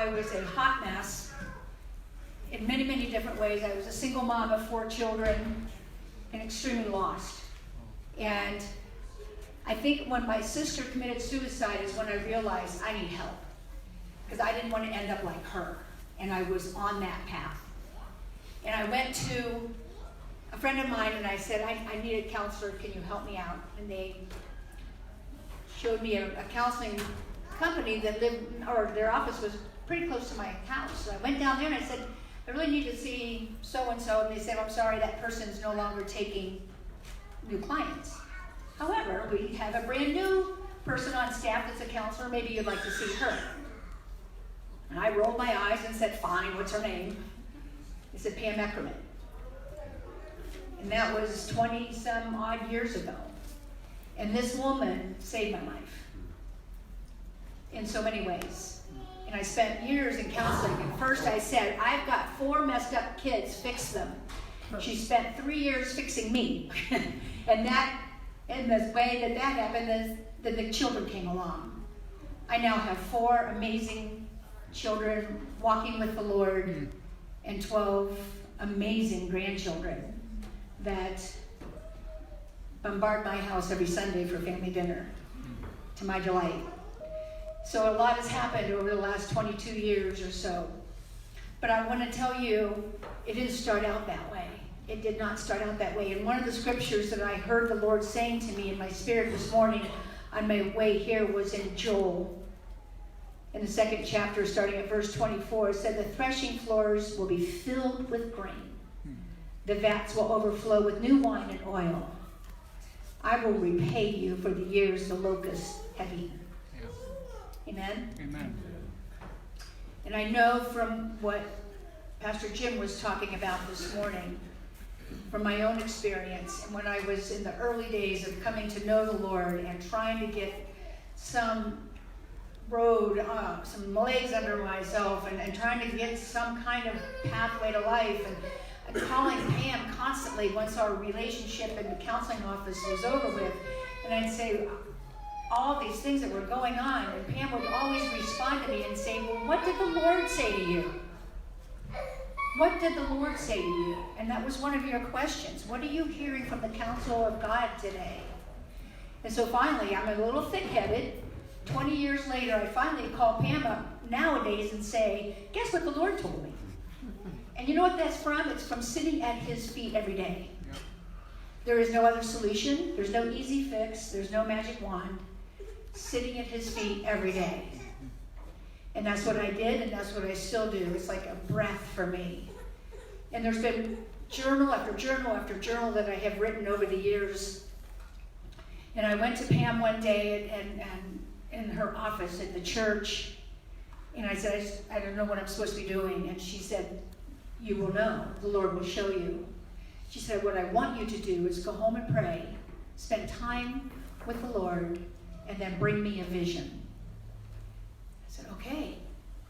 I was a hot mess in many, many different ways. I was a single mom of 4 children and extremely lost. And I think when my sister committed suicide is when I realized I need help, because I didn't want to end up like her, and I was on that path. And I went to a friend of mine and I said, I need a counselor, can you help me out? And they showed me a counseling company that lived, or their office was pretty close to my house. So I went down there and I said, I really need to see so-and-so. And they said, I'm sorry, that person is no longer taking new clients. However, we have a brand new person on staff that's a counselor. Maybe you'd like to see her. And I rolled my eyes and said, fine, what's her name? They said, Pam Eckerman. And that was 20-some odd years ago. And this woman saved my life in so many ways. And I spent years in counseling. And first I said, I've got 4 messed up kids, fix them. She spent 3 years fixing me. And the way that happened is that the children came along. I now have 4 amazing children walking with the Lord and 12 amazing grandchildren that bombard my house every Sunday for family dinner, to my delight. So a lot has happened over the last 22 years or so. But I want to tell you, it didn't start out that way. It did not start out that way. And one of the scriptures that I heard the Lord saying to me in my spirit this morning on my way here was in Joel. In the 2nd chapter, starting at verse 24, it said, the threshing floors will be filled with grain. The vats will overflow with new wine and oil. I will repay you for the years the locusts have eaten. Yeah. Amen? Amen. And I know from what Pastor Jim was talking about this morning, from my own experience, and when I was in the early days of coming to know the Lord and trying to get some road, some legs under myself, and trying to get some kind of pathway to life, and calling Pam constantly once our relationship in the counseling office was over with, and I'd say all these things that were going on, and Pam would always respond to me and say, well, what did the Lord say to you? What did the Lord say to you? And that was one of your questions. What are you hearing from the counsel of God today? And so finally, I'm a little thick-headed. 20 years later, I finally call Pam up nowadays and say, guess what the Lord told me? And you know what that's from? It's from sitting at his feet every day. Yep. There is no other solution. There's no easy fix. There's no magic wand. Sitting at his feet every day. And that's what I did, and that's what I still do. It's like a breath for me. And there's been journal after journal after journal that I have written over the years. And I went to Pam one day and in her office at the church, and I said, I don't know what I'm supposed to be doing. And she said, you will know. The Lord will show you. She said, what I want you to do is go home and pray, spend time with the Lord, and then bring me a vision. I said, okay,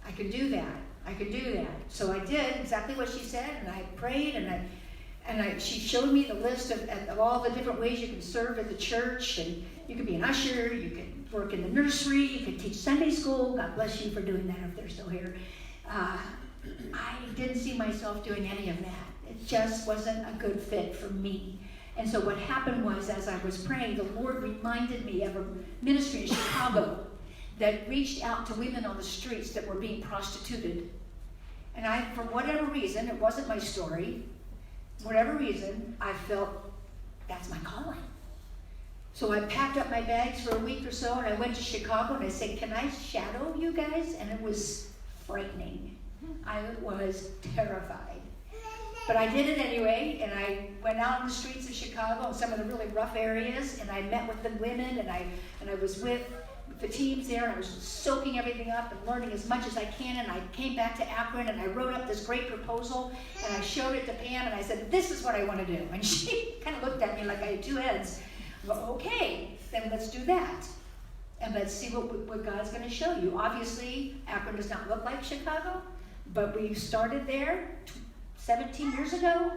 I can do that. I can do that. So I did exactly what she said, and I prayed, and she showed me the list of all the different ways you can serve at the church, and you could be an usher, you could work in the nursery, you could teach Sunday school. God bless you for doing that if they're still here. I didn't see myself doing any of that. It just wasn't a good fit for me. And so what happened was, as I was praying, the Lord reminded me of a ministry in Chicago that reached out to women on the streets that were being prostituted. And I, for whatever reason, it wasn't my story, whatever reason, I felt that's my calling. So I packed up my bags for a week or so, and I went to Chicago, and I said, can I shadow you guys? And it was frightening. I was terrified. But I did it anyway, and I went out in the streets of Chicago in some of the really rough areas, and I met with the women, and I was with the teams there, and I was soaking everything up and learning as much as I can, and I came back to Akron, and I wrote up this great proposal, and I showed it to Pam, and I said, this is what I want to do. And she kind of looked at me like I had 2 heads. Well, okay, then let's do that. And let's see what God's going to show you. Obviously, Akron does not look like Chicago, but we started there 17 years ago,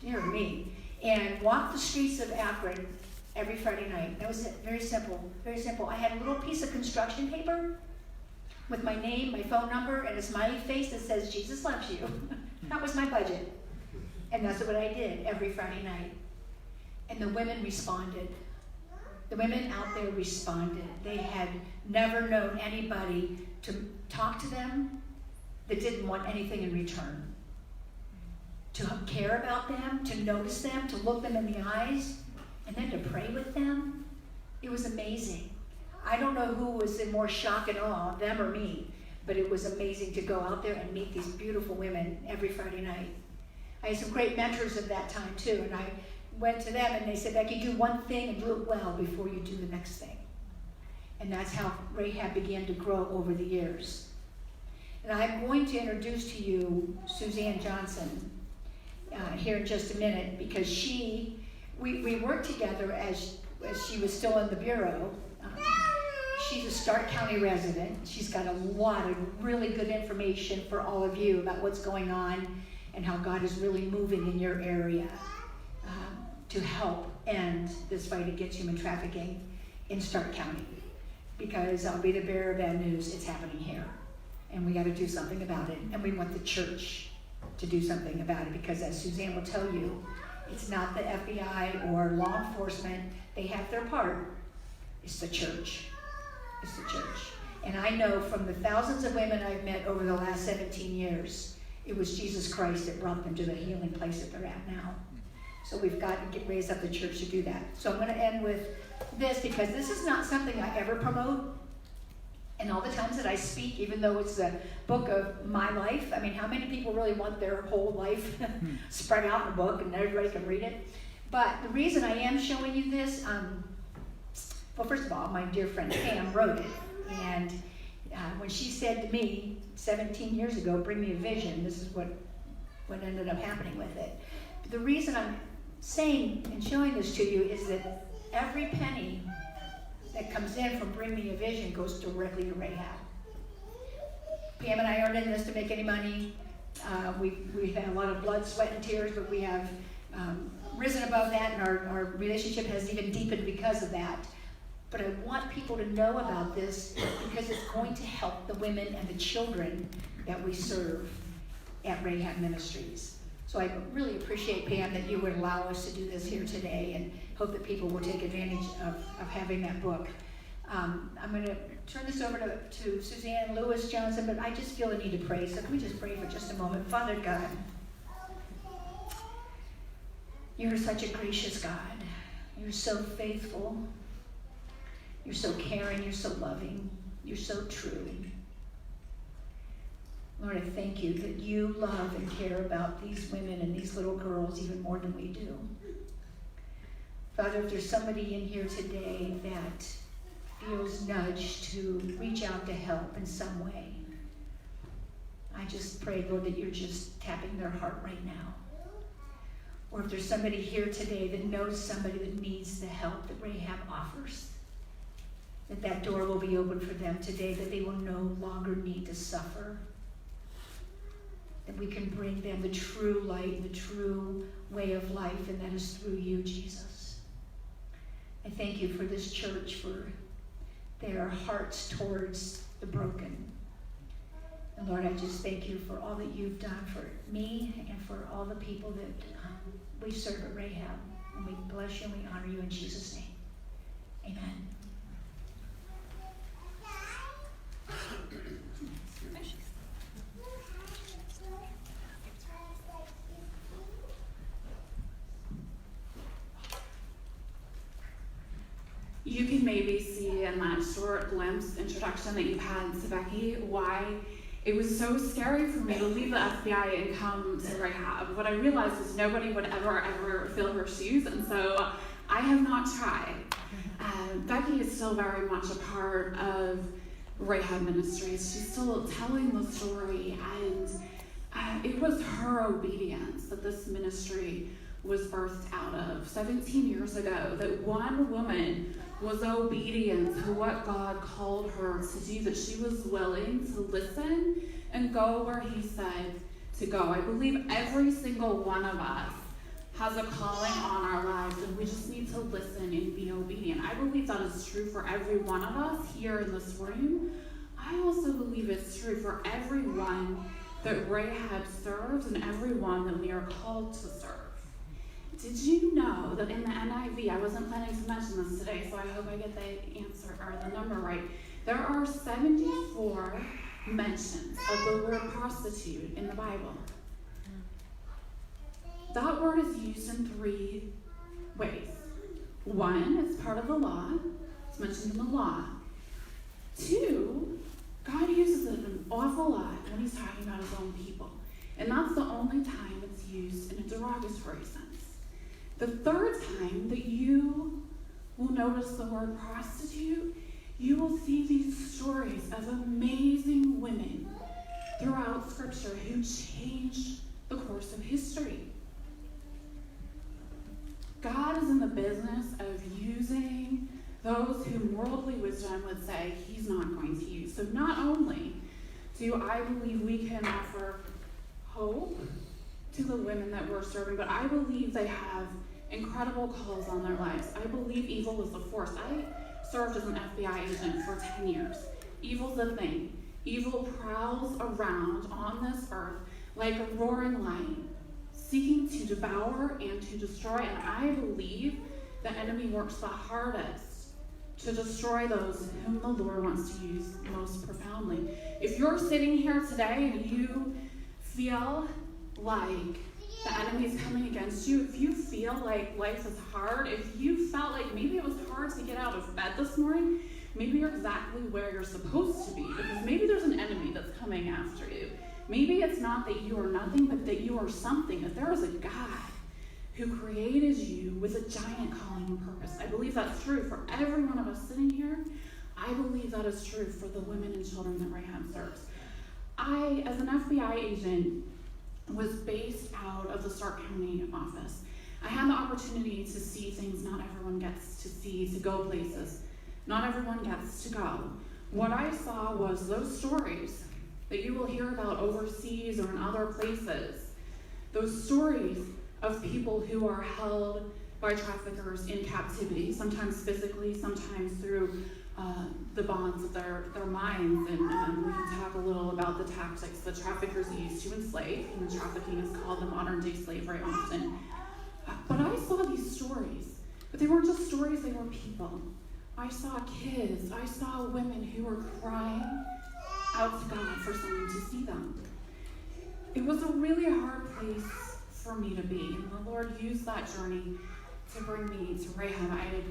dear me, and walked the streets of Akron every Friday night. That was it. Very simple, very simple. I had a little piece of construction paper with my name, my phone number, and a smiley face that says, Jesus loves you. That was my budget. And that's what I did every Friday night. And the women responded. The women out there responded. They had never known anybody to talk to them that didn't want anything in return. To care about them, to notice them, to look them in the eyes, and then to pray with them. It was amazing. I don't know who was in more shock and awe, them or me, but it was amazing to go out there and meet these beautiful women every Friday night. I had some great mentors at that time too, and I went to them and they said, Becky, do one thing and do it well before you do the next thing. And that's how Rahab began to grow over the years. And I'm going to introduce to you Suzanne Johnson here in just a minute, because we worked together as she was still in the Bureau. She's a Stark County resident. She's got a lot of really good information for all of you about what's going on and how God is really moving in your area to help end this fight against human trafficking in Stark County. Because I'll be the bearer of bad news, it's happening here. And we got to do something about it. And we want the church to do something about it, because as Suzanne will tell you, it's not the FBI or law enforcement. They have their part. It's the church. It's the church. And I know from the thousands of women I've met over the last 17 years, it was Jesus Christ that brought them to the healing place that they're at now. So we've got to raise up the church to do that. So I'm going to end with this, because this is not something I ever promote. And all the times that I speak, even though it's a book of my life, I mean, how many people really want their whole life spread out in a book and everybody can read it? But the reason I am showing you this, well, first of all, my dear friend Pam wrote it. And when she said to me 17 years ago, bring me a vision, this is what ended up happening with it. But the reason I'm saying and showing this to you is that every penny that comes in from Bring Me a Vision goes directly to Rahab. Pam and I aren't in this to make any money. We had a lot of blood, sweat, and tears, but we have risen above that, and our relationship has even deepened because of that. But I want people to know about this because it's going to help the women and the children that we serve at RAHAB Ministries. So I really appreciate, Pam, that you would allow us to do this here today, and hope that people will take advantage of having that book. I'm going to turn this over to Suzanne Lewis Johnson, but I just feel a need to pray. So can we just pray for just a moment? Father God, you're such a gracious God. You're so faithful. You're so caring. You're so loving. You're so true. Lord, I thank you that you love and care about these women and these little girls even more than we do. Father, if there's somebody in here today that feels nudged to reach out to help in some way, I just pray, Lord, that you're just tapping their heart right now. Or if there's somebody here today that knows somebody that needs the help that Rahab offers, that door will be open for them today, that they will no longer need to suffer, that we can bring them the true light and the true way of life, and that is through you, Jesus. I thank you for this church, for their hearts towards the broken. And Lord, I just thank you for all that you've done for me and for all the people that we serve at Rahab. And we bless you and we honor you in Jesus' name. Amen. You can maybe see in that short glimpse introduction that you've had to Becky why it was so scary for me to leave the FBI and come to Rahab. What I realized is nobody would ever fill her shoes, and so I have not tried. Becky is still very much a part of RAHAB Ministries. She's still telling the story, and it was her obedience that this ministry was birthed out of 17 years ago, that one woman was obedient to what God called her to do, that she was willing to listen and go where he said to go. I believe every single one of us has a calling on our lives, and we just need to listen and be obedient. I believe that is true for every one of us here in this room. I also believe it's true for everyone that Rahab serves and everyone that we are called to serve. Did you know that in the NIV, I wasn't planning to mention this today, so I hope I get the answer or the number right. There are 74 mentions of the word prostitute in the Bible. That word is used in 3 ways. One, it's part of the law. It's mentioned in the law. 2, God uses it an awful lot when he's talking about his own people. And that's the only time it's used in a derogatory sense. The third time that you will notice the word prostitute, you will see these stories of amazing women throughout Scripture who changed the course of history. God is in the business of using those whom worldly wisdom would say he's not going to use. So not only do I believe we can offer hope to the women that we're serving, but I believe they have incredible calls on their lives. I believe evil is a force. I served as an FBI agent for 10 years. Evil's a thing. Evil prowls around on this earth like a roaring lion, seeking to devour and to destroy. And I believe the enemy works the hardest to destroy those whom the Lord wants to use most profoundly. If you're sitting here today and you feel like the enemy is coming against you, if you feel like life is hard, if you felt like maybe it was hard to get out of bed this morning, maybe you're exactly where you're supposed to be, because maybe there's an enemy that's coming after you. Maybe it's not that you are nothing, but that you are something, that there is a God who created you with a giant calling and purpose. I believe that's true for every one of us sitting here. I believe that is true for the women and children that Rahab serves. I, as an FBI agent, was based out of the Stark County office. I had the opportunity to see things not everyone gets to see, to go places not everyone gets to go. What I saw was those stories that you will hear about overseas or in other places, those stories of people who are held by traffickers in captivity, sometimes physically, sometimes through the bonds of their minds. And we can talk a little about the tactics that traffickers use to enslave. And trafficking is called the modern day slavery often. But I saw these stories, but they weren't just stories, they were people. I saw kids, I saw women who were crying out to God for someone to see them. It was a really hard place for me to be, and the Lord used that journey to bring me to Rahab. I had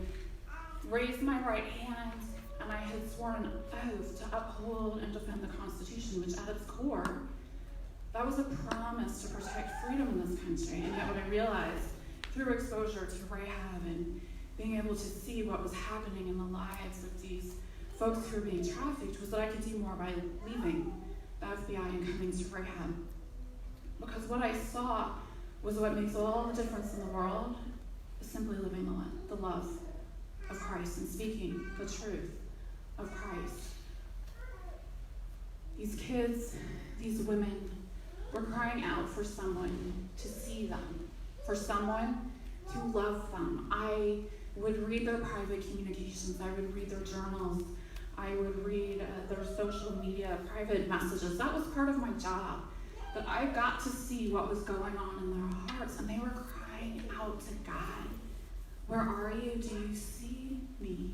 raised my right hand, and I had sworn an oath to uphold and defend the Constitution, which at its core, that was a promise to protect freedom in this country. And yet what I realized through exposure to Rahab and being able to see what was happening in the lives of these folks who were being trafficked was that I could do more by leaving the FBI and coming to Rahab. Because what I saw was what makes all the difference in the world is simply living the love of Christ and speaking the truth of Christ. These kids, these women were crying out for someone to see them, for someone to love them. I would read their private communications. I would read their journals. I would read their social media private messages. That was part of my job. That I got to see what was going on in their hearts, and they were crying out to God. Where are you? Do you see me?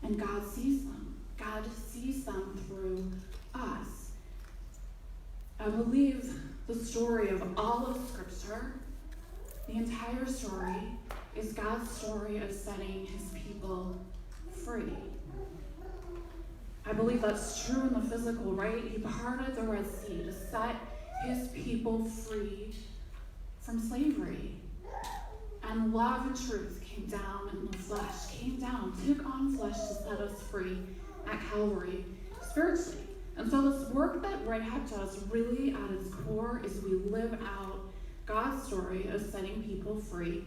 And God sees them. God sees them through us. I believe the story of all of Scripture, the entire story, is God's story of setting his people free. I believe that's true in the physical, right? He parted the Red Sea to set his people free from slavery. And love and truth came down in the flesh, came down, took on flesh to set us free at Calvary spiritually. And so this work that Rahab does really at its core is we live out God's story of setting people free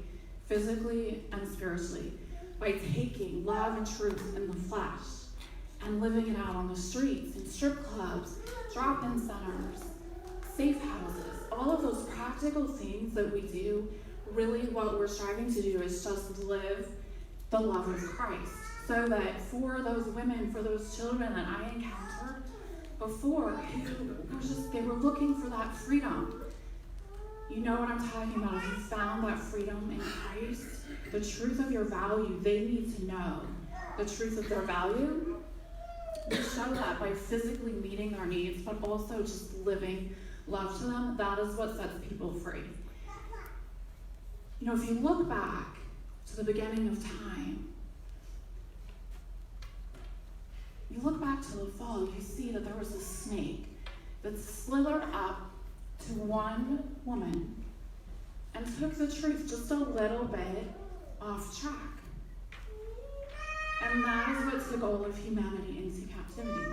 physically and spiritually by taking love and truth in the flesh and living it out on the streets, in strip clubs, drop-in centers, safe houses, all of those practical things that we do. Really what we're striving to do is just live the love of Christ So that for those women, for those children that I encountered before, they were looking for that freedom. You know what I'm talking about. If you found that freedom in Christ, the truth of your value, they need to know the truth of their value. We show that by physically meeting their needs, but also just living love to them. That is what sets people free. You know, if you look back to the beginning of time, you look back to the fall, you see that there was a snake that slithered up to one woman and took the truth just a little bit off track. And that is what's the goal of humanity into captivity.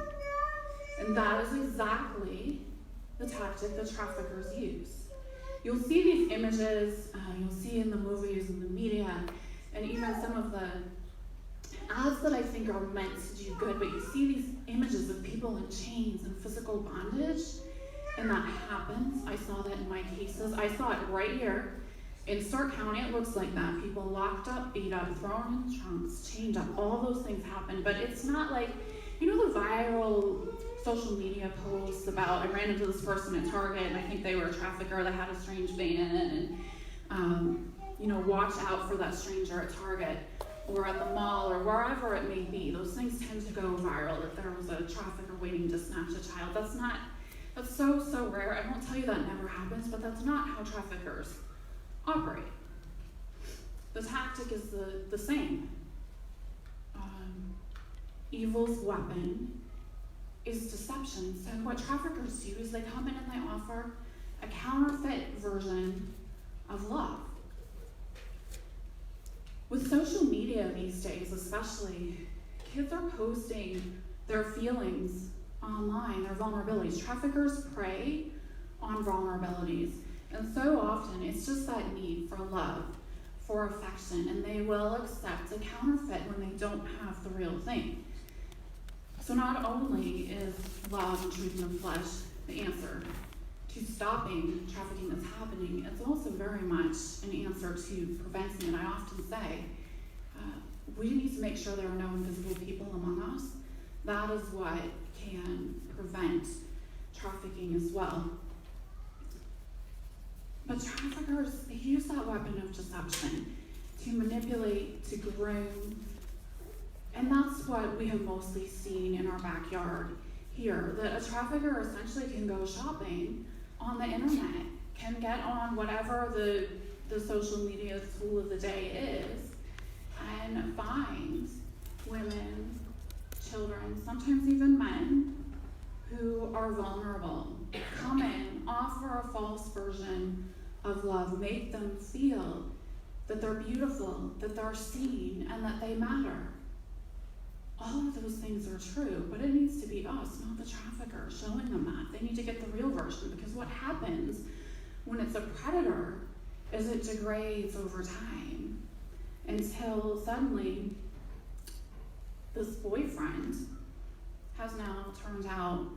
And that is exactly the tactic that traffickers use. You'll see these images, you'll see in the movies and the media, and even some of the ads that I think are meant to do good, but you see these images of people in chains and physical bondage, and that happens. I saw that in my cases. I saw it right here. In Stark County, it looks like that. People locked up, beat up, thrown in trunks, chained up, all those things happen. But it's not like, you know, the viral social media posts about, I ran into this person at Target, and I think they were a trafficker that had a strange van, and, you know, watch out for that stranger at Target or at the mall or wherever it may be. Those things tend to go viral if there was a trafficker waiting to snatch a child. That's so rare. I won't tell you that never happens, but that's not how traffickers operate. The tactic is the same. Evil's weapon is deception. So what traffickers do is they come in and they offer a counterfeit version of love. With social media these days especially, kids are posting their feelings online, their vulnerabilities. Traffickers prey on vulnerabilities. And so often it's just that need for love, for affection, and they will accept a counterfeit when they don't have the real thing. So not only is love and truth in the flesh the answer to stopping trafficking that's happening, it's also very much an answer to preventing it. I often say, we need to make sure there are no invisible people among us. That is what can prevent trafficking as well. But traffickers, they use that weapon of deception to manipulate, to groom, and that's what we have mostly seen in our backyard here, that a trafficker essentially can go shopping on the internet, can get on whatever the social media tool of the day is, and finds women, children, sometimes even men, who are vulnerable, come in, offer a false version of love, make them feel that they're beautiful, that they're seen, and that they matter. All of those things are true, but it needs to be us, not the trafficker, showing them that. They need to get the real version, because what happens when it's a predator is it degrades over time until suddenly this boyfriend has now turned out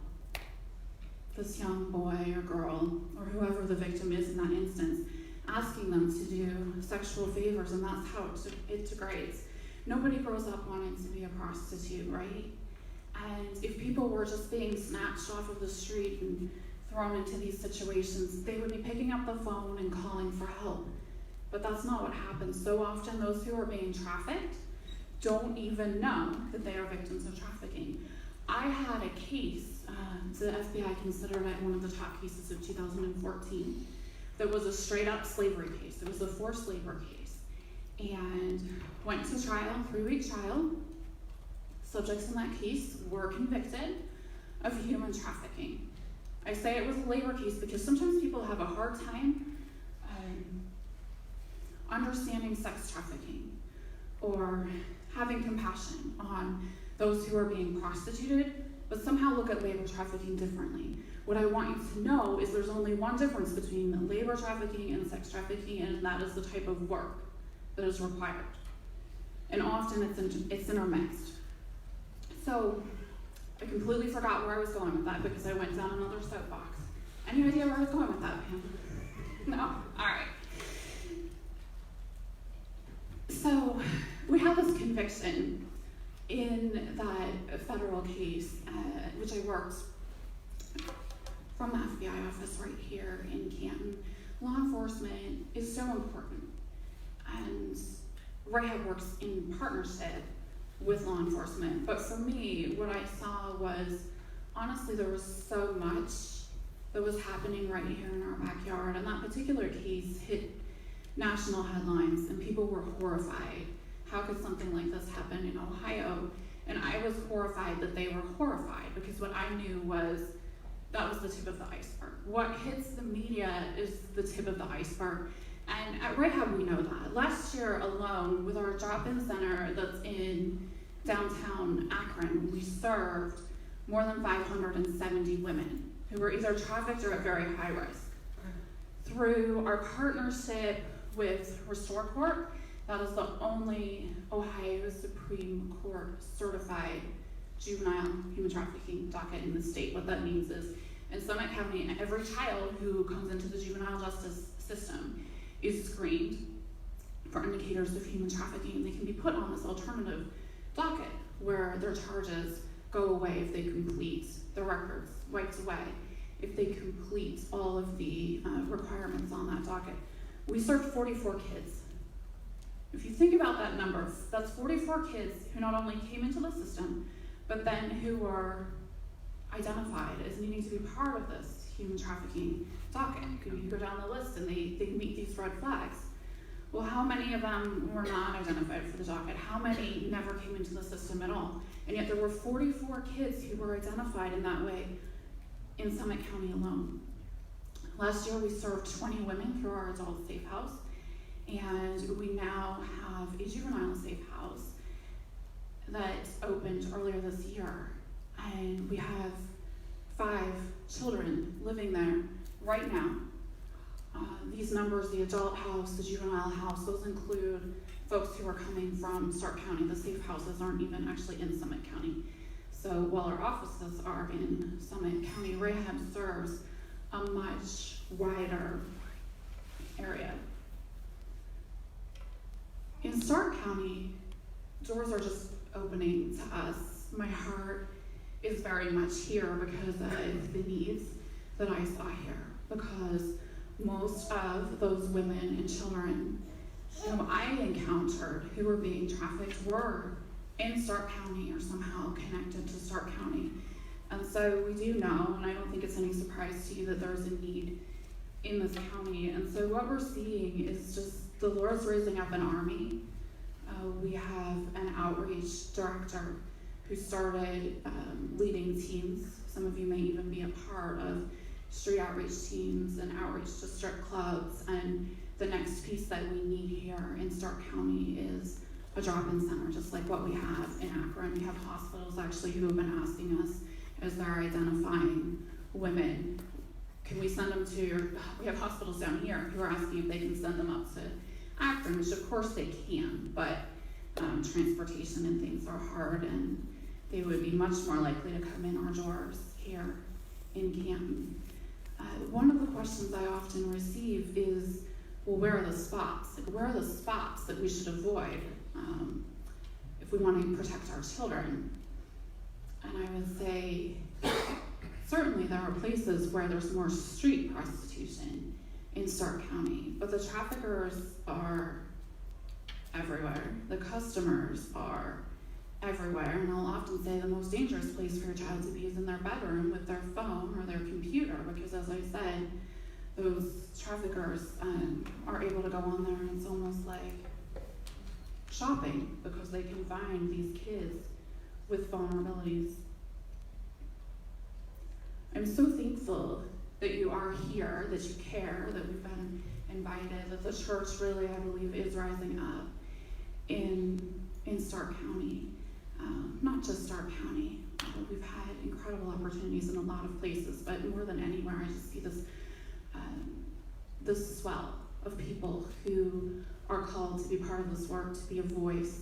this young boy or girl, or whoever the victim is in that instance, asking them to do sexual favors, and that's how it degrades. Nobody grows up wanting to be a prostitute, right? And if people were just being snatched off of the street and thrown into these situations, they would be picking up the phone and calling for help. But that's not what happens. So often those who are being trafficked don't even know that they are victims of trafficking. I had a case, the FBI considered it one of the top cases of 2014, that was a straight up slavery case. It was a forced labor case. And went to trial, 3-week trial. Subjects in that case were convicted of human trafficking. I say it was a labor case because sometimes people have a hard time understanding sex trafficking or having compassion on those who are being prostituted, but somehow look at labor trafficking differently. What I want you to know is there's only one difference between labor trafficking and sex trafficking, and that is the type of work that is required. And often it's intermixed. So I completely forgot where I was going with that because I went down another soapbox. Any idea where I was going with that, Pam? No? All right. So we have this conviction in that federal case, which I worked from the FBI office right here in Canton, law enforcement is so important. And RAHAB works in partnership with law enforcement. But for me, what I saw was, honestly, there was so much that was happening right here in our backyard. And that particular case hit national headlines, and people were horrified. How could something like this happen in Ohio? And I was horrified that they were horrified, because what I knew was that was the tip of the iceberg. What hits the media is the tip of the iceberg. And at RAHAB, we know that. Last year alone, with our drop-in center that's in downtown Akron, we served more than 570 women who were either trafficked or at very high risk. Through our partnership with Restore Court, that is the only Ohio Supreme Court certified juvenile human trafficking docket in the state. What that means is, in Summit County, every child who comes into the juvenile justice system is screened for indicators of human trafficking. They can be put on this alternative docket where their charges go away if they complete the records, wiped away, if they complete all of the requirements on that docket. We served 44 kids. If you think about that number, that's 44 kids who not only came into the system, but then who were identified as needing to be part of this human trafficking docket. You go down the list and they meet these red flags. Well, how many of them were not identified for the docket? How many never came into the system at all? And yet there were 44 kids who were identified in that way in Summit County alone. Last year we served 20 women through our adult safe house, and we now have a juvenile safe house that opened earlier this year. And we have 5 children living there right now. These numbers, the adult house, the juvenile house, those include folks who are coming from Stark County. The safe houses aren't even actually in Summit County. So while our offices are in Summit County, RAHAB serves a much wider area. In Stark County, doors are just opening to us. My heart is very much here because of the needs that I saw here, because most of those women and children whom I encountered who were being trafficked were in Stark County or somehow connected to Stark County. And so we do know, and I don't think it's any surprise to you, that there's a need in this county. And so what we're seeing is just the Lord's raising up an army. We have an outreach director who started leading teams. Some of you may even be a part of street outreach teams and outreach to strip clubs. And the next piece that we need here in Stark County is a drop-in center, just like what we have in Akron. We have hospitals actually who have been asking us, as they're identifying women, can we send them to, we have hospitals down here who are asking if they can send them up to Akron, which of course they can, but transportation and things are hard, and they would be much more likely to come in our doors here in Canton. One of the questions I often receive is, well, where are the spots? Like, where are the spots that we should avoid if we want to protect our children? And I would say, certainly there are places where there's more street prostitution in Stark County, but the traffickers are everywhere. The customers are everywhere, and I'll often say the most dangerous place for your child to be is in their bedroom with their phone or their computer, because as I said, those traffickers are able to go on there, and it's almost like shopping, because they can find these kids with vulnerabilities. I'm so thankful that you are here, that you care, that we've been invited, that the church really, I believe, is rising up in Stark County. Not just Stark County. We've had incredible opportunities in a lot of places, but more than anywhere, I just see this swell of people who are called to be part of this work, to be a voice,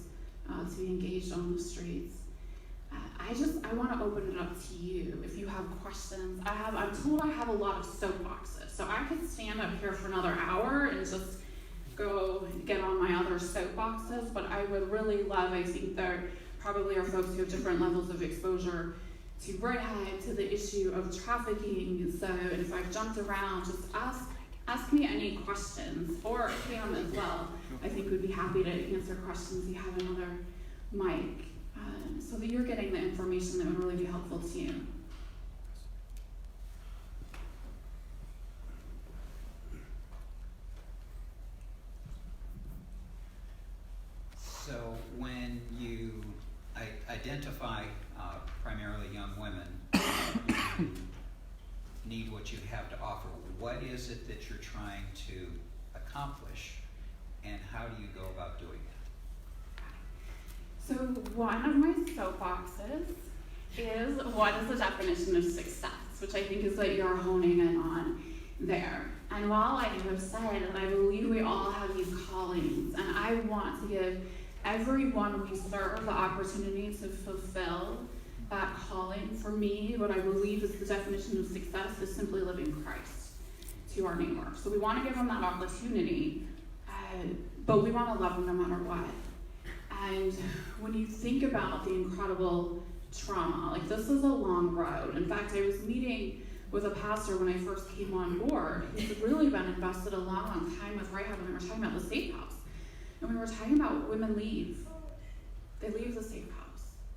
to be engaged on the streets. I want to open it up to you if you have questions. I'm told I have a lot of soapboxes, so I could stand up here for another hour and just go get on my other soapboxes, but I would really love, I think there probably are folks who have different levels of exposure to RAHAB, to the issue of trafficking. So if I've jumped around, just ask me any questions, or Cam as well. I think we'd be happy to answer questions. You have another mic, so that you're getting the information that would really be helpful to you. So when you identify primarily young women who need what you have to offer, what is it that you're trying to accomplish, and how do you go about doing it? So one of my soapboxes is, what is the definition of success, which I think is what you're honing in on there. And while I have said, and I believe we all have these callings, and I want to give everyone we serve the opportunity to fulfill that calling. For me, what I believe is the definition of success is simply living Christ to our neighbor. So we want to give them that opportunity, but we want to love them no matter what. And when you think about the incredible trauma, like, this is a long road. In fact, I was meeting with a pastor when I first came on board who's really been invested a long time with RAHAB, and we were talking about the safe house. And we were talking about women leave. They leave the safe house.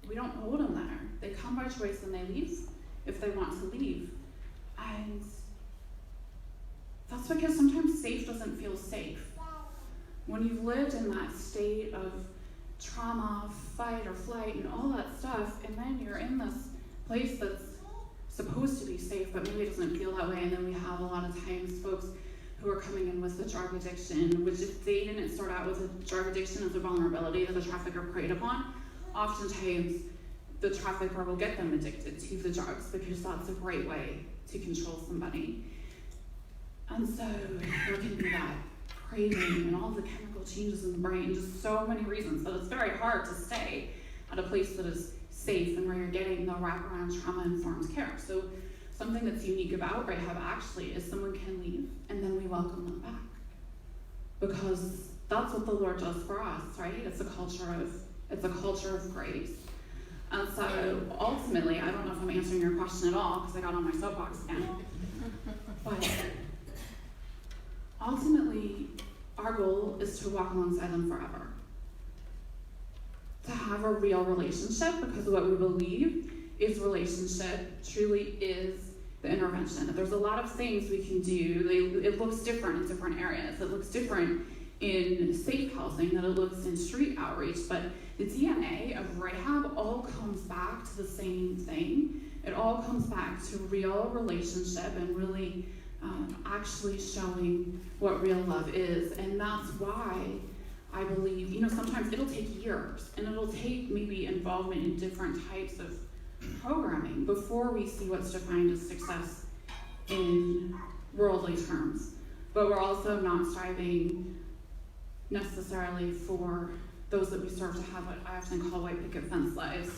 We don't hold them there. They come by choice and they leave if they want to leave. And that's because sometimes safe doesn't feel safe. When you've lived in that state of trauma, fight or flight and all that stuff, and then you're in this place that's supposed to be safe, but maybe it doesn't feel that way, and then we have a lot of times folks who are coming in with the drug addiction, which if they didn't start out with a drug addiction as a vulnerability that the trafficker preyed upon, oftentimes the trafficker will get them addicted to the drugs because that's a great way to control somebody. And so there can be that craving and all the chemical changes in the brain, just so many reasons that it's very hard to stay at a place that is safe and where you're getting the wraparound trauma-informed care. So something that's unique about RAHAB actually is someone can leave and then we welcome them back, because that's what the Lord does for us, right? It's a culture of grace. And so ultimately, I don't know if I'm answering your question at all because I got on my soapbox again, but ultimately our goal is to walk alongside them forever, to have a real relationship, because what we believe is relationship truly is the intervention. There's a lot of things we can do. It looks different in different areas. It looks different in safe housing than it looks in street outreach, but the DNA of RAHAB all comes back to the same thing. It all comes back to real relationship and really actually showing what real love is. And that's why I believe, sometimes it'll take years and it'll take maybe involvement in different types of programming before we see what's defined as success in worldly terms. But we're also not striving necessarily for those that we serve to have what I often call white picket fence lives,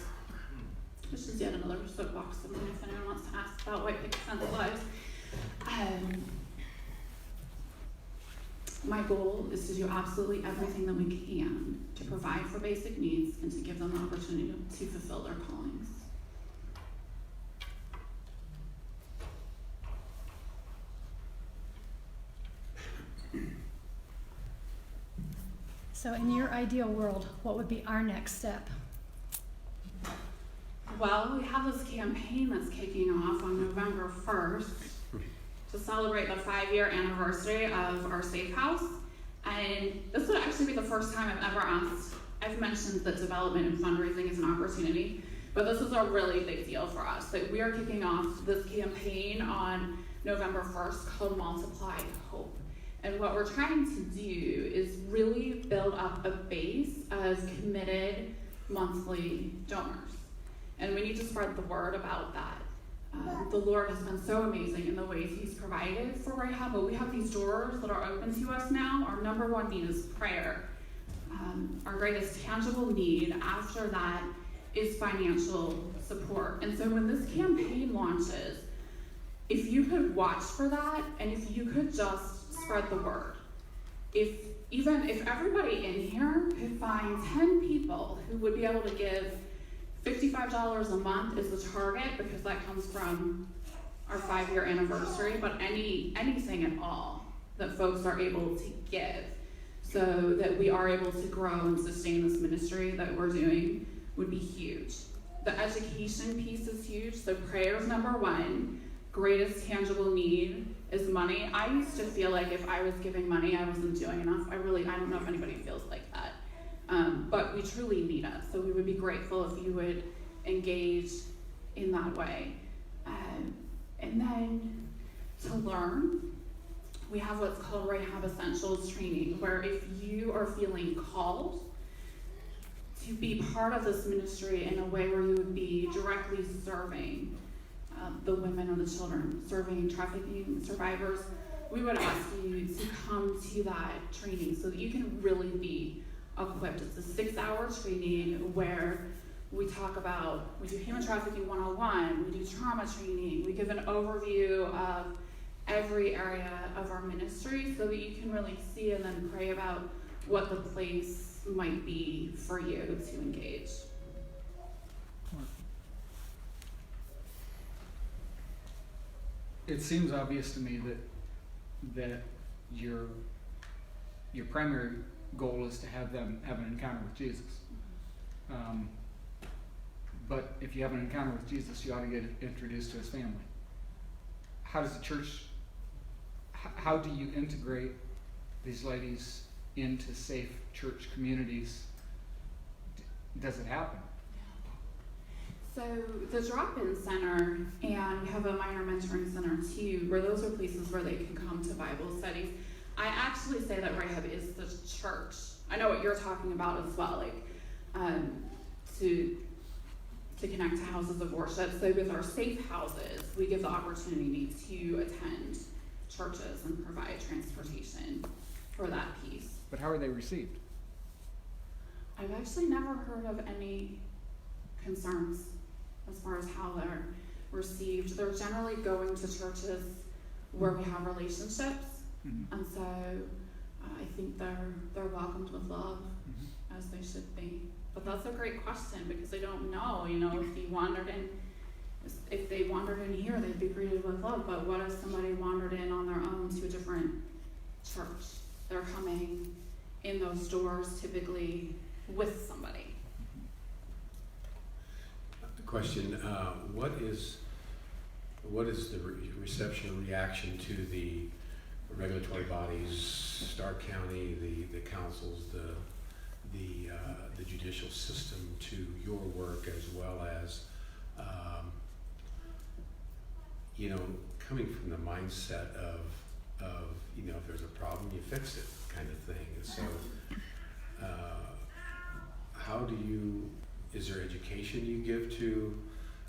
which is yet another soapbox of mine if anyone wants to ask about white picket fence lives. My goal is to do absolutely everything that we can to provide for basic needs and to give them the opportunity to fulfill their callings. So in your ideal world, what would be our next step? Well, we have this campaign that's kicking off on November 1st to celebrate the 5-year anniversary of our safe house. And this would actually be the first time I've ever asked. I've mentioned that development and fundraising is an opportunity, but this is a really big deal for us. That we are kicking off this campaign on November 1st called Multiply Hope. And what we're trying to do is really build up a base of committed monthly donors. And we need to spread the word about that. The Lord has been so amazing in the ways He's provided for RAHAB, but we have these doors that are open to us now. Our number one need is prayer. Our greatest tangible need after that is financial support. And so when this campaign launches, if you could watch for that, and if you could just spread the word. even if everybody in here could find 10 people who would be able to give $55 a month is the target, because that comes from our 5-year anniversary, but anything at all that folks are able to give so that we are able to grow and sustain this ministry that we're doing would be huge. The education piece is huge. So prayer is number one. Greatest tangible need is money. I used to feel like if I was giving money, I wasn't doing enough. I don't know if anybody feels like that. But we truly need it. So we would be grateful if you would engage in that way. And then to learn, we have what's called RAHAB Essentials training, where if you are feeling called to be part of this ministry in a way where you would be directly serving the women and the children, serving trafficking survivors, we would ask you to come to that training so that you can really be equipped. It's a 6-hour training where we do human trafficking 101, we do trauma training, we give an overview of every area of our ministry so that you can really see and then pray about what the place might be for you to engage. It seems obvious to me that your primary goal is to have them have an encounter with Jesus. But if you have an encounter with Jesus, you ought to get introduced to his family. How does the church, how do you integrate these ladies into safe church communities? Does it happen? So the drop-in center, and we have a minor mentoring center too, where those are places where they can come to Bible studies. I actually say that RAHAB is the church. I know what you're talking about as well, like to connect to houses of worship. So with our safe houses, we give the opportunity to attend churches and provide transportation for that piece. But how are they received? I've actually never heard of any concerns as far as how they're received. They're generally going to churches where we have relationships, and so I think they're welcomed with love, as they should be. But that's a great question, because I don't know, if they wandered in here, they'd be greeted with love, but what if somebody wandered in on their own to a different church? They're coming in those doors typically with somebody. Question, what is the reception or reaction to the regulatory bodies, Stark County, the councils, the judicial system to your work, as well as coming from the mindset of if there's a problem, you fix it kind of thing. And so is there education you give to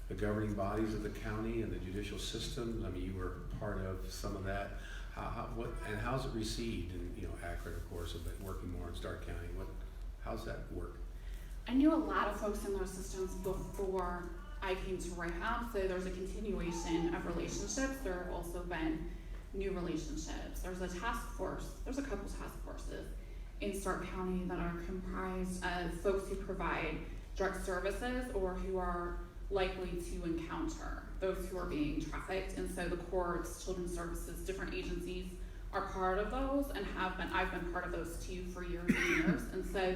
the governing bodies of the county and the judicial system? I mean, you were part of some of that. How's it received? And Akron, of course, but working more in Stark County. How's that work? I knew a lot of folks in those systems before I came to RAHAB, so there's a continuation of relationships. There have also been new relationships. There's a couple task forces in Stark County that are comprised of folks who provide drug services or who are likely to encounter those who are being trafficked. And so the courts, children's services, different agencies are part of those and I've been part of those too for years and years. And so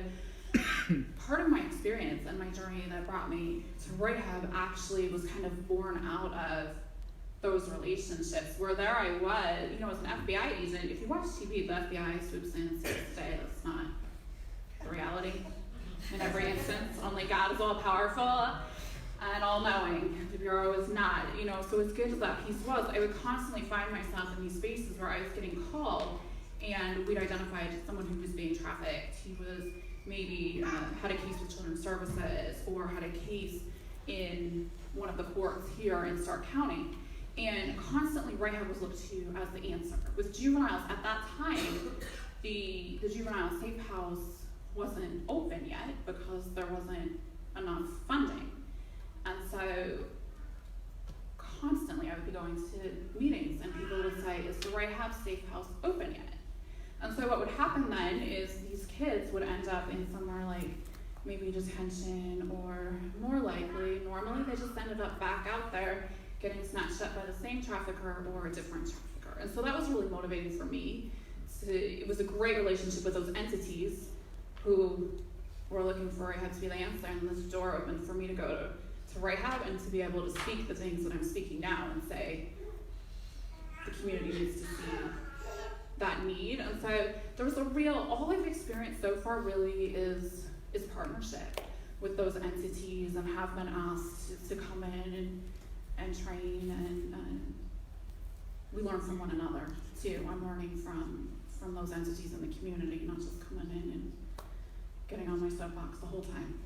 part of my experience and my journey that brought me to RAHAB actually was kind of born out of those relationships, where there I was, as an FBI agent. If you watch TV, the FBI swoops in and saves the day. That's not the reality in every instance. Only God is all powerful and all knowing. The Bureau is not, so as good as that piece was, I would constantly find myself in these spaces where I was getting called and we'd identified someone who was being trafficked, who was maybe had a case with children's services or had a case in one of the courts here in Stark County. And constantly RAHAB was looked to as the answer. With juveniles at that time, the juvenile safe house wasn't open yet because there wasn't enough funding. And so constantly I would be going to meetings and people would say, is the RAHAB safe house open yet? And so what would happen then is these kids would end up in somewhere like maybe detention, or more likely, normally they just ended up back out there getting snatched up by the same trafficker or a different trafficker. And so that was really motivating for me. It was a great relationship with those entities who were looking for Rahab to be the answer, and this door opened for me to go to Rahab and to be able to speak the things that I'm speaking now and say, the community needs to see that need. And so there was all I've experienced so far really is partnership with those entities, and have been asked to come in and train, and we learn from one another too. I'm learning from those entities in the community, not just coming in and getting on my soapbox the whole time.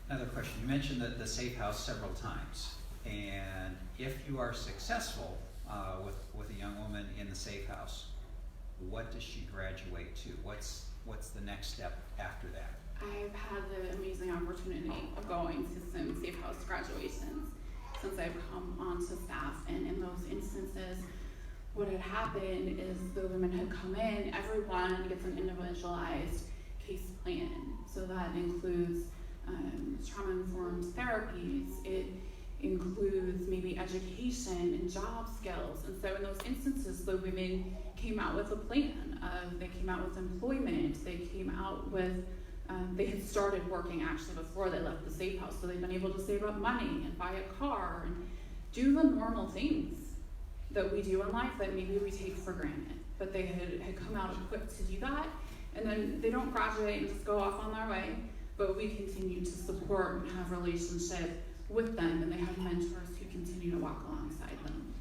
Another question. You mentioned the safe house several times, and if you are successful with a young woman in the safe house, what does she graduate to? What's the next step after that? I've had the amazing opportunity of going to some safe house graduations since I've come onto staff, and in those instances, what had happened is the women had come in, everyone gets an individualized case plan. So that includes trauma-informed therapies, it includes maybe education and job skills. And so in those instances, the women came out with a plan. They came out with employment, they came out with, they had started working actually before they left the safe house, so they've been able to save up money and buy a car and do the normal things that we do in life that maybe we take for granted. But they had come out equipped to do that, and then they don't graduate and just go off on their way, but we continue to support and have relationship with them, and they have mentors who continue to walk alongside them.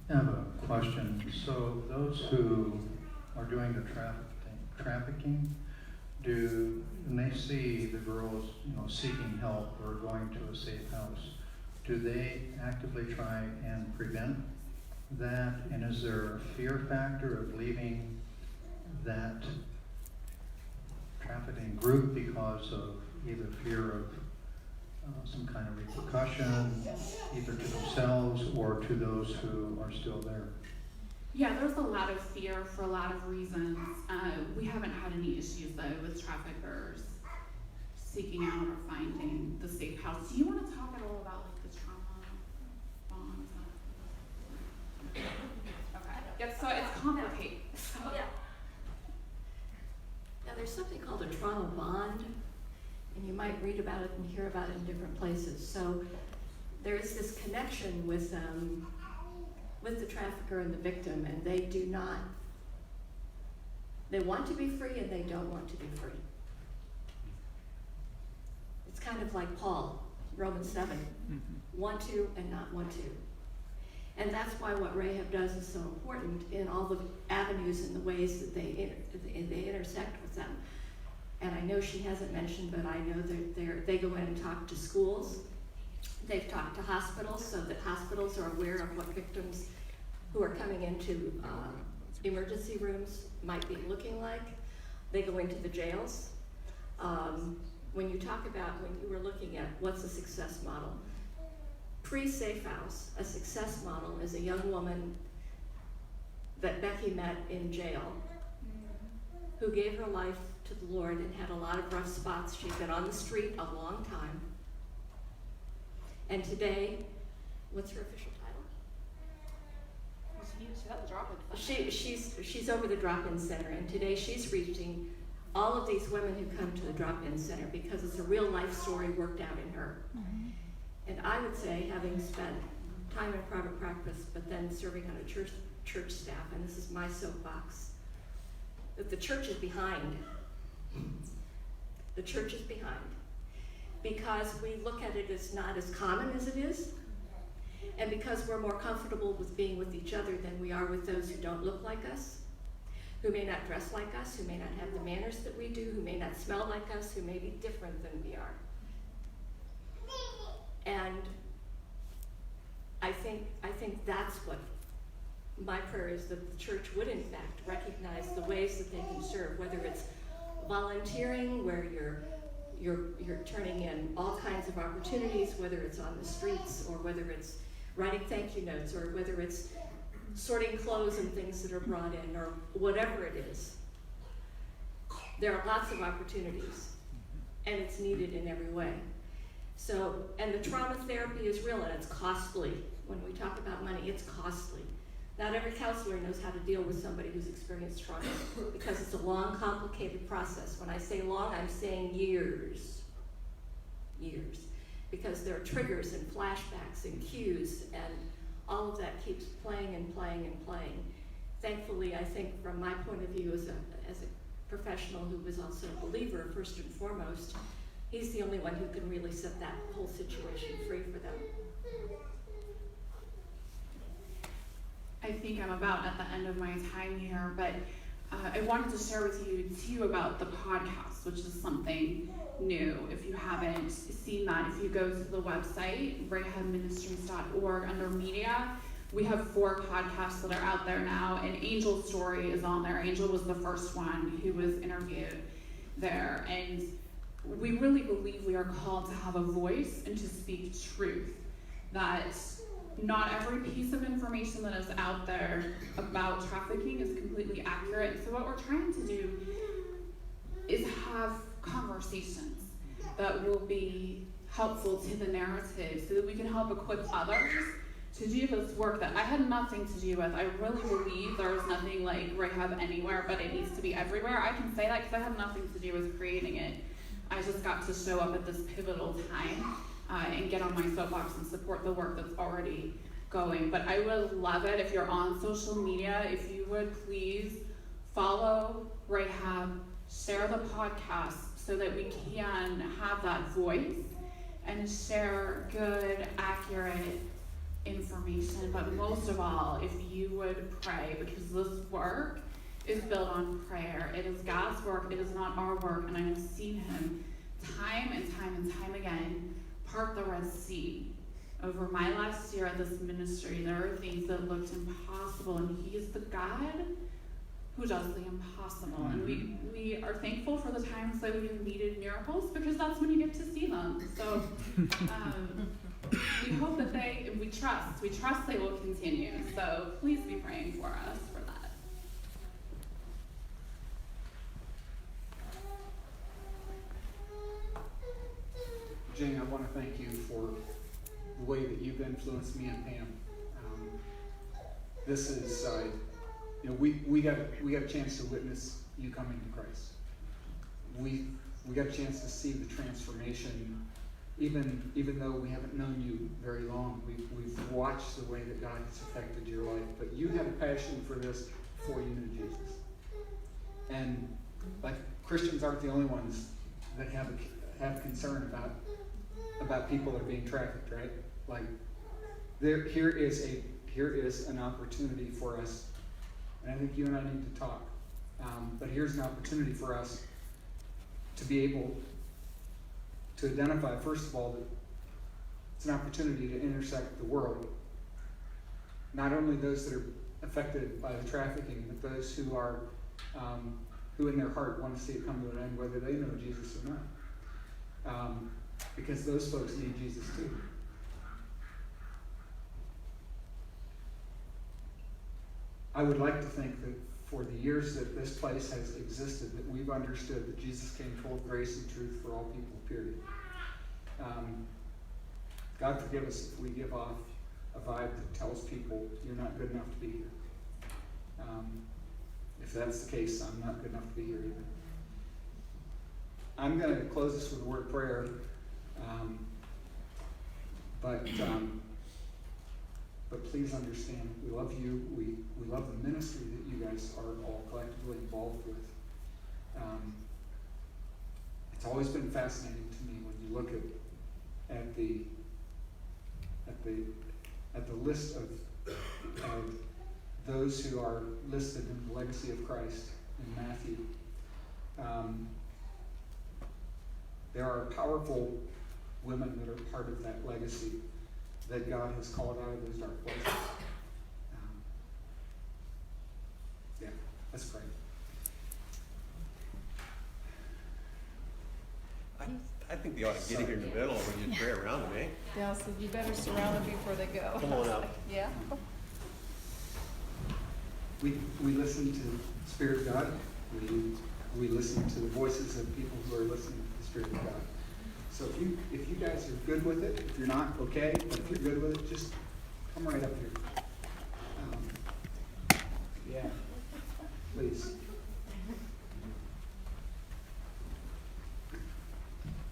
I have a question. So those who are doing the trafficking, when they see the girls, seeking help or going to a safe house, do they actively try and prevent that? And is there a fear factor of leaving that trafficking group because of either fear of some kind of repercussion, either to themselves or to those who are still there? Yeah, there's a lot of fear for a lot of reasons. We haven't had any issues though with traffickers seeking out or finding the safe house. Do you want to talk at all about like the trauma bonds? Okay. Yeah, so it's complicated. Yeah. Now, there's something called a trauma bond, and you might read about it and hear about it in different places. So there is this connection with the trafficker and the victim, and they want to be free and they don't want to be free. It's kind of like Paul, Romans 7, want to and not want to. And that's why what Rahab does is so important in all the avenues and the ways that they intersect with them. And I know she hasn't mentioned, but I know that they go in and talk to schools. They've talked to hospitals so that hospitals are aware of what victims who are coming into emergency rooms might be looking like. They go into the jails. When you were looking at what's a success model, pre-safe house, a success model is a young woman that Becky met in jail who gave her life to the Lord and had a lot of rough spots. She's been on the street a long time. And today, what's her official title? She's over the drop-in center, and today she's reaching all of these women who come to the drop-in center because it's a real life story worked out in her. Mm-hmm. And I would say, having spent time in private practice, but then serving on a church staff, and this is my soapbox, that the church is behind. The church is behind. Because we look at it as not as common as it is, and because we're more comfortable with being with each other than we are with those who don't look like us, who may not dress like us, who may not have the manners that we do, who may not smell like us, who may be different than we are. And I think that's what my prayer is that the church would in fact recognize the ways that they can serve, whether it's volunteering, where you're turning in all kinds of opportunities, whether it's on the streets, or whether it's writing thank you notes, or whether it's sorting clothes and things that are brought in, or whatever it is. There are lots of opportunities, and it's needed in every way. So, and the trauma therapy is real, and it's costly. When we talk about money, it's costly. Not every counselor knows how to deal with somebody who's experienced trauma, because it's a long, complicated process. When I say long, I'm saying years. Years. Because there are triggers and flashbacks and cues, and all of that keeps playing and playing and playing. Thankfully, I think from my point of view as a professional who was also a believer, first and foremost, he's the only one who can really set that whole situation free for them. I think I'm about at the end of my time here, but I wanted to share with you too about the podcast, which is something new. If you haven't seen that, if you go to the website, rahabministries.org, under media, we have 4 podcasts that are out there now, and Angel's story is on there. Angel was the first one who was interviewed there, and we really believe we are called to have a voice and to speak truth, that not every piece of information that is out there about trafficking is completely accurate. So what we're trying to do is have conversations that will be helpful to the narrative so that we can help equip others to do this work that I had nothing to do with. I really believe there is nothing like Rahab anywhere, but it needs to be everywhere. I can say that because I had nothing to do with creating it. I just got to show up at this pivotal time and get on my soapbox and support the work that's already going. But I would love it if you're on social media, if you would please follow Rahab, share the podcast so that we can have that voice and share good, accurate information. But most of all, if you would pray, because this work is built on prayer. It is God's work, it is not our work, and I have seen him time and time and time again part the Red Sea. Over my last year at this ministry, there are things that looked impossible, and he is the God who does the impossible. And we are thankful for the times that we have needed miracles, because that's when you get to see them. So we hope that we trust they will continue. So please be praying for us for that. Jane, I want to thank you for the way that you've influenced me and Pam. This is, we got a chance to witness you coming to Christ. We got a chance to see the transformation, even though we haven't known you very long. We've watched the way that God has affected your life. But you had a passion for this before you knew Jesus. And like, Christians aren't the only ones that have concern about people that are being trafficked, right? Like, here is an opportunity for us, and I think you and I need to talk. But here's an opportunity for us to be able to identify, first of all, that it's an opportunity to intersect the world. Not only those that are affected by the trafficking, but those who are, who in their heart want to see it come to an end, whether they know Jesus or not. Because those folks need Jesus too. I would like to think that for the years that this place has existed, that we've understood that Jesus came full of grace and truth for all people, period. God forgive us if we give off a vibe that tells people you're not good enough to be here. If that's the case, I'm not good enough to be here either. I'm going to close this with a word of prayer. But please understand, we love you. We love the ministry that you guys are all collectively involved with. It's always been fascinating to me when you look at the list of those who are listed in the legacy of Christ in Matthew. There are powerful women that are part of that legacy that God has called out of those dark places. I think they ought to get here in the middle and just pray around them, eh? Yeah, so you better surround them before they go. Come on up. Yeah. We listen to the Spirit of God. We listen to the voices of people who are listening to the Spirit of God. So if you guys are good with it, if you're not, okay, but if you're good with it, just come right up here. Yeah, please.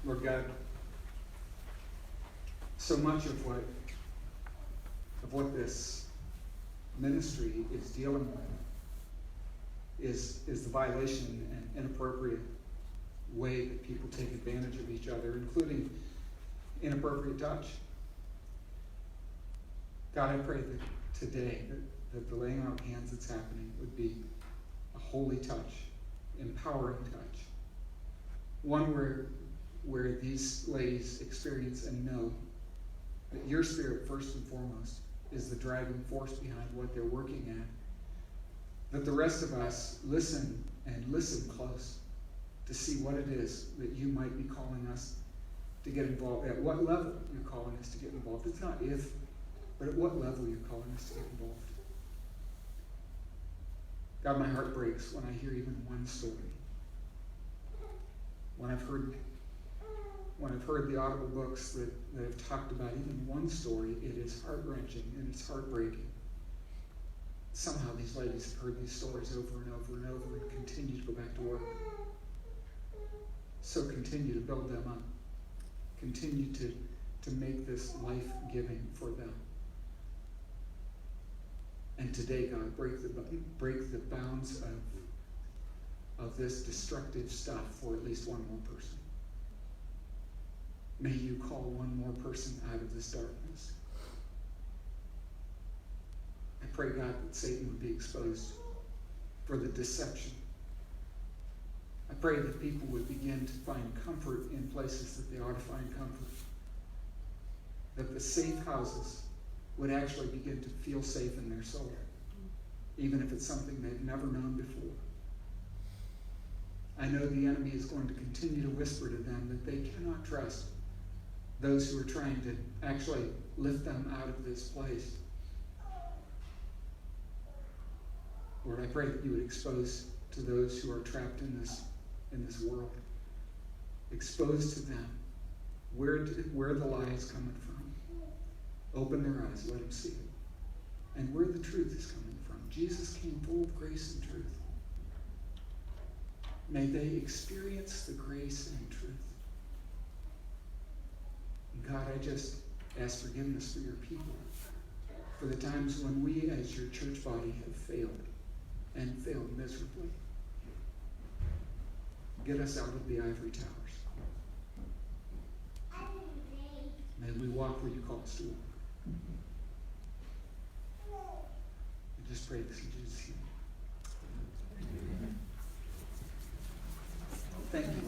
Lord God, so much of what this ministry is dealing with is the violation and inappropriate way that people take advantage of each other, including inappropriate touch. God, I pray that today that the laying out of hands that's happening would be a holy touch, empowering touch, one where these ladies experience and know that your Spirit, first and foremost, is the driving force behind what they're working at. That the rest of us listen and listen close to see what it is that you might be calling us to get involved, at what level you're calling us to get involved. It's not if, but at what level you're calling us to get involved. God, my heart breaks when I hear even one story. When I've heard the audible books that have talked about even one story, it is heart-wrenching and it's heartbreaking. Somehow these ladies have heard these stories over and over and over and continue to go back to work. So continue to build them up. Continue to make this life-giving for them. And today, God, break the bounds of this destructive stuff for at least one more person. May you call one more person out of this darkness. I pray, God, that Satan would be exposed for the deception. I pray that people would begin to find comfort in places that they ought to find comfort. That the safe houses would actually begin to feel safe in their soul, even if it's something they've never known before. I know the enemy is going to continue to whisper to them that they cannot trust those who are trying to actually lift them out of this place. Lord, I pray that you would expose to those who are trapped in this world, expose to them where the lie is coming from. Open their eyes, let them see it. And where the truth is coming from. Jesus came full of grace and truth. May they experience the grace and truth. And God, I just ask forgiveness for your people, for the times when we as your church body have failed, and failed miserably. Get us out of the ivory towers. May we walk where you call us to walk. I just pray this in Jesus' name. Thank you.